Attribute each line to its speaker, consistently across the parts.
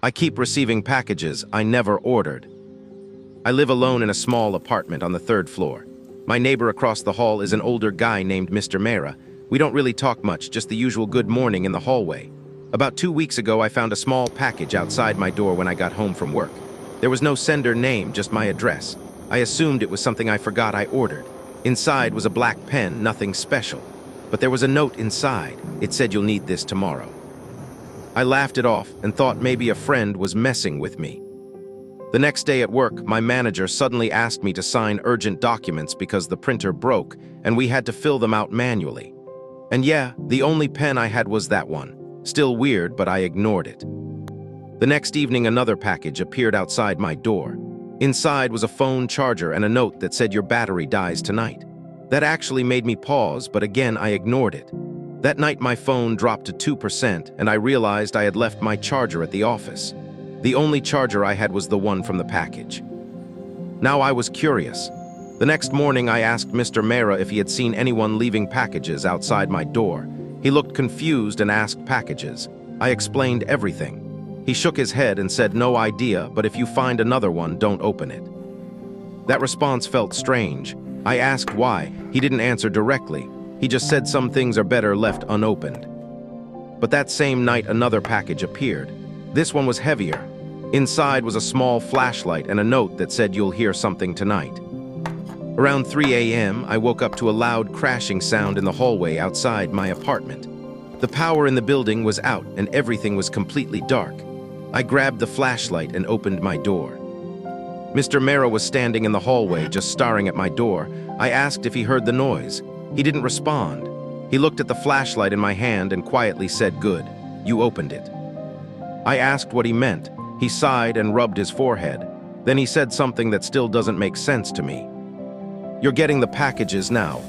Speaker 1: I keep receiving packages I never ordered. I live alone in a small apartment on the third floor. My neighbor across the hall is an older guy named Mr. Mera. We don't really talk much, just the usual good morning in the hallway. About 2 weeks ago, I found a small package outside my door when I got home from work. There was no sender name, just my address. I assumed it was something I forgot I ordered. Inside was a black pen, nothing special. But there was a note inside. It said, "You'll need this tomorrow." I laughed it off and thought maybe a friend was messing with me. The next day at work, my manager suddenly asked me to sign urgent documents because the printer broke and we had to fill them out manually. And yeah, the only pen I had was that one. Still weird, but I ignored it. The next evening, another package appeared outside my door. Inside was a phone charger and a note that said, "Your battery dies tonight." That actually made me pause, but again, I ignored it. That night, my phone dropped to 2% and I realized I had left my charger at the office. The only charger I had was the one from the package. Now I was curious. The next morning, I asked Mr. Mera if he had seen anyone leaving packages outside my door. He looked confused and asked packages. I explained everything. He shook his head and said, "No idea, but if you find another one, don't open it." That response felt strange. I asked why. He didn't answer directly. He just said some things are better left unopened. But that same night, another package appeared. This one was heavier. Inside was a small flashlight and a note that said, "You'll hear something tonight." Around 3 a.m., I woke up to a loud crashing sound in the hallway outside my apartment. The power in the building was out and everything was completely dark. I grabbed the flashlight and opened my door. Mr. Mera was standing in the hallway, just staring at my door. I asked if he heard the noise. He didn't respond. He looked at the flashlight in my hand and quietly said, "Good, you opened it." I asked what he meant. He sighed and rubbed his forehead. Then he said something that still doesn't make sense to me. "You're getting the packages now."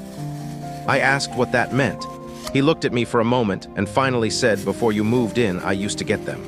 Speaker 1: I asked what that meant. He looked at me for a moment and finally said, "Before you moved in, I used to get them."